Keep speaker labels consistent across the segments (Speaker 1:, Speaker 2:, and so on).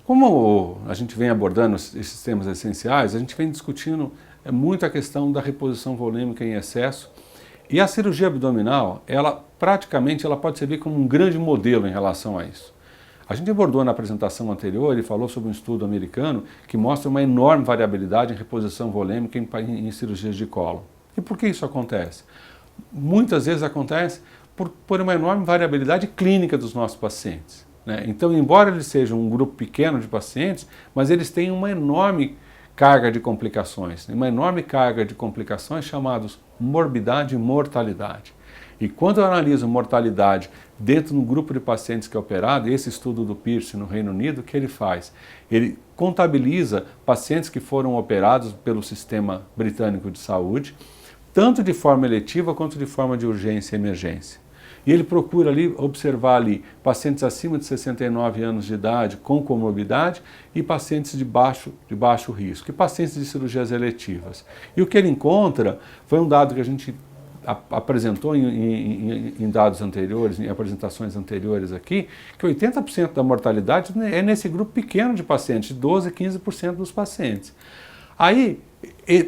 Speaker 1: Como a gente vem abordando esses temas essenciais, a gente vem discutindo muito a questão da reposição volêmica em excesso. E a cirurgia abdominal, ela praticamente pode servir como um grande modelo em relação a isso. A gente abordou na apresentação anterior e falou sobre um estudo americano que mostra uma enorme variabilidade em reposição volêmica em cirurgias de colo. E por que isso acontece? Muitas vezes acontece por uma enorme variabilidade clínica dos nossos pacientes, né? Então, embora eles sejam um grupo pequeno de pacientes, mas eles têm uma enorme carga de complicações, chamadas morbidade e mortalidade. E quando eu analiso mortalidade dentro de um grupo de pacientes que é operado, esse estudo do Pierce no Reino Unido, o que ele faz? Ele contabiliza pacientes que foram operados pelo sistema britânico de saúde, tanto de forma eletiva quanto de forma de urgência e emergência. E ele procura observar pacientes acima de 69 anos de idade com comorbidade e pacientes de baixo risco, e pacientes de cirurgias eletivas. E o que ele encontra foi um dado que a gente apresentou em dados anteriores, em apresentações anteriores aqui, que 80% da mortalidade é nesse grupo pequeno de pacientes, 12% a 15% dos pacientes. Aí,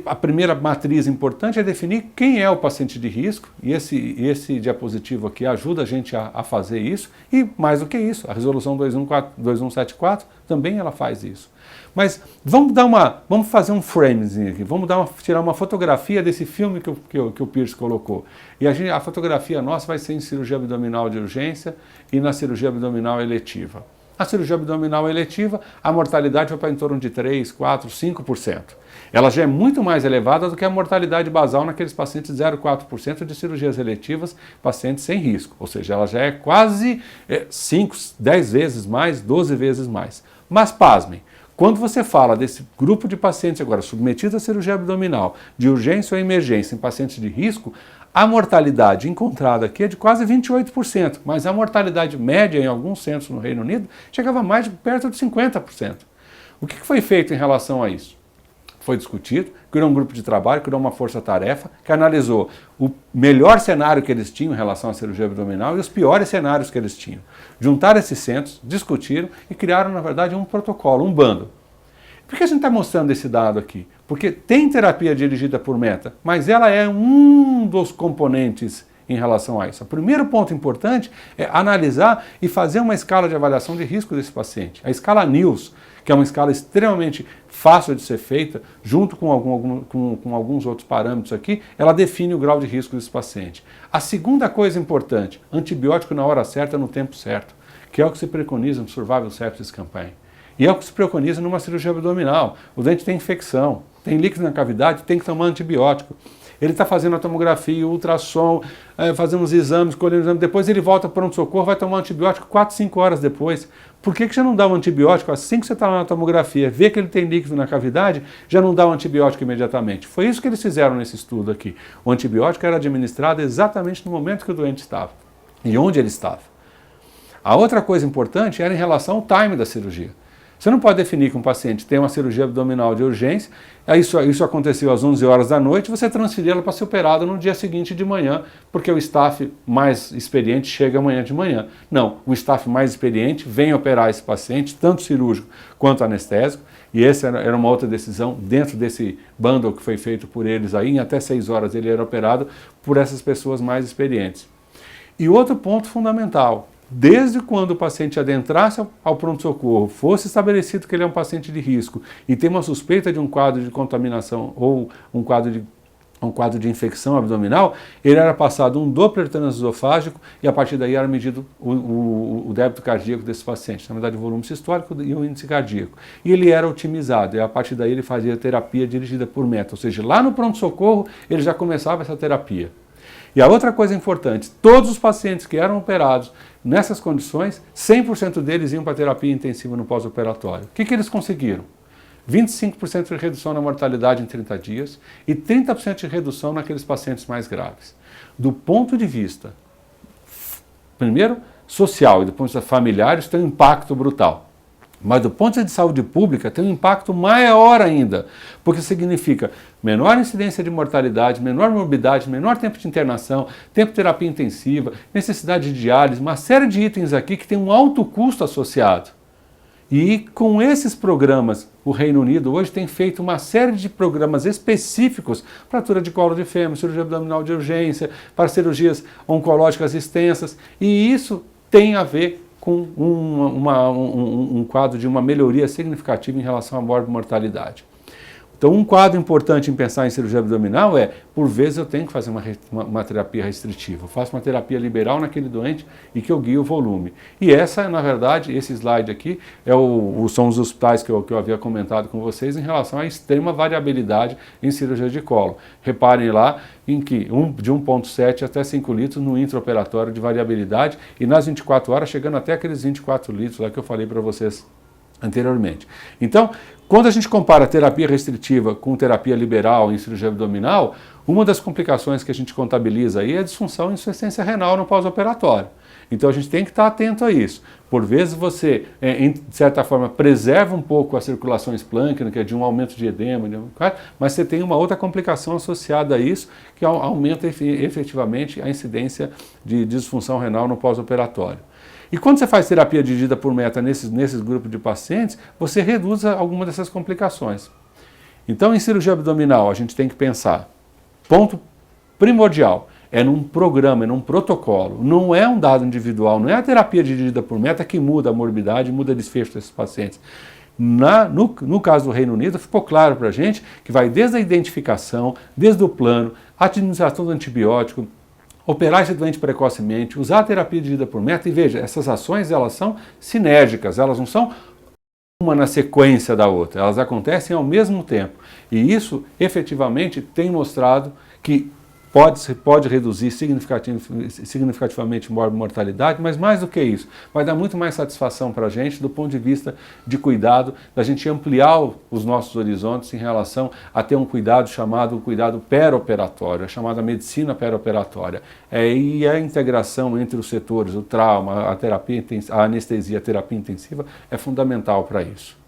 Speaker 1: a primeira matriz importante é definir quem é o paciente de risco, e esse diapositivo aqui ajuda a gente a fazer isso, e mais do que isso, a resolução 2174 também ela faz isso. Mas vamos fazer um framezinho aqui, tirar uma fotografia desse filme que o Pierce colocou. E a fotografia nossa vai ser em cirurgia abdominal de urgência e na cirurgia abdominal eletiva. A cirurgia abdominal eletiva, a mortalidade vai para em torno de 3, 4, 5%. Ela já é muito mais elevada do que a mortalidade basal naqueles pacientes 0,4% de cirurgias eletivas, pacientes sem risco. Ou seja, ela já é quase 5, 10 vezes mais, 12 vezes mais. Mas pasmem, quando você fala desse grupo de pacientes agora submetidos à cirurgia abdominal, de urgência ou emergência em pacientes de risco, a mortalidade encontrada aqui é de quase 28%, mas a mortalidade média em alguns centros no Reino Unido chegava mais perto de 50%. O que foi feito em relação a isso? Foi discutido, criou um grupo de trabalho, criou uma força-tarefa que analisou o melhor cenário que eles tinham em relação à cirurgia abdominal e os piores cenários que eles tinham. Juntaram esses centros, discutiram e criaram, na verdade, um protocolo, um bando. Por que a gente está mostrando esse dado aqui? Porque tem terapia dirigida por meta, mas ela é um dos componentes em relação a isso. O primeiro ponto importante é analisar e fazer uma escala de avaliação de risco desse paciente. A escala NILS, que é uma escala extremamente fácil de ser feita, junto com alguns outros parâmetros aqui, ela define o grau de risco desse paciente. A segunda coisa importante, antibiótico na hora certa, no tempo certo, que é o que se preconiza no Survival Sepsis Campaign. E é o que se preconiza numa cirurgia abdominal. O dente tem infecção, tem líquido na cavidade, tem que tomar antibiótico. Ele está fazendo a tomografia, o ultrassom, fazendo os exames, colhendo os exames, depois ele volta para o pronto-socorro, vai tomar um antibiótico 4, 5 horas depois. Por que você não dá um antibiótico assim que você está lá na tomografia, vê que ele tem líquido na cavidade, já não dá um antibiótico imediatamente? Foi isso que eles fizeram nesse estudo aqui. O antibiótico era administrado exatamente no momento que o doente estava e onde ele estava. A outra coisa importante era em relação ao time da cirurgia. Você não pode definir que um paciente tem uma cirurgia abdominal de urgência, isso aconteceu às 11 horas da noite, você transferir ela para ser operada no dia seguinte de manhã, porque o staff mais experiente chega amanhã de manhã. Não, o staff mais experiente vem operar esse paciente, tanto cirúrgico quanto anestésico, e essa era uma outra decisão dentro desse bundle que foi feito por eles aí, em até 6 horas ele era operado por essas pessoas mais experientes. E outro ponto fundamental, desde quando o paciente adentrasse ao pronto-socorro, fosse estabelecido que ele é um paciente de risco e tem uma suspeita de um quadro de contaminação ou um quadro de infecção abdominal, ele era passado um Doppler transesofágico e a partir daí era medido o débito cardíaco desse paciente, na verdade o volume sistólico e o índice cardíaco. E ele era otimizado e a partir daí ele fazia terapia dirigida por meta, ou seja, lá no pronto-socorro ele já começava essa terapia. E a outra coisa importante, todos os pacientes que eram operados nessas condições, 100% deles iam para terapia intensiva no pós-operatório. O que eles conseguiram? 25% de redução na mortalidade em 30 dias e 30% de redução naqueles pacientes mais graves. Do ponto de vista, primeiro, social e do ponto de vista familiar, isso tem um impacto brutal. Mas do ponto de vista de saúde pública tem um impacto maior ainda, porque significa menor incidência de mortalidade, menor morbidade, menor tempo de internação, tempo de terapia intensiva, necessidade de diálise, uma série de itens aqui que tem um alto custo associado. E com esses programas, o Reino Unido hoje tem feito uma série de programas específicos para altura de colo de fêmur, cirurgia abdominal de urgência, para cirurgias oncológicas extensas, e isso tem a ver com um quadro de uma melhoria significativa em relação à mortalidade. Então, um quadro importante em pensar em cirurgia abdominal é, por vezes eu tenho que fazer uma terapia restritiva. Eu faço uma terapia liberal naquele doente e que eu guio o volume. E essa, na verdade, esse slide aqui, são os hospitais que eu havia comentado com vocês em relação à extrema variabilidade em cirurgia de colo. Reparem lá em que de 1,7 até 5 litros no intraoperatório de variabilidade e nas 24 horas chegando até aqueles 24 litros lá que eu falei para vocês anteriormente. Então, quando a gente compara terapia restritiva com terapia liberal em cirurgia abdominal, uma das complicações que a gente contabiliza aí é a disfunção e insuficiência renal no pós-operatório. Então a gente tem que estar atento a isso. Por vezes você, de certa forma, preserva um pouco a circulação esplâncnica de um aumento de edema, mas você tem uma outra complicação associada a isso, que aumenta efetivamente a incidência de disfunção renal no pós-operatório. E quando você faz terapia dirigida por meta nesses grupos de pacientes, você reduz alguma dessas complicações. Então, em cirurgia abdominal, a gente tem que pensar, ponto primordial, é num programa, é num protocolo, não é um dado individual, não é a terapia dirigida por meta que muda a morbidade, muda o desfecho desses pacientes. No caso do Reino Unido, ficou claro para a gente que vai desde a identificação, desde o plano, a administração do antibiótico, operar esse doente precocemente, usar a terapia dirigida por meta, e veja, essas ações elas são sinérgicas, elas não são uma na sequência da outra, elas acontecem ao mesmo tempo. E isso efetivamente tem mostrado que pode reduzir significativamente a mortalidade, mas mais do que isso, vai dar muito mais satisfação para a gente do ponto de vista de cuidado, da gente ampliar os nossos horizontes em relação a ter um cuidado chamado cuidado pré-operatório, a chamada medicina pré-operatória. E a integração entre os setores, o trauma, a anestesia, a terapia intensiva, é fundamental para isso.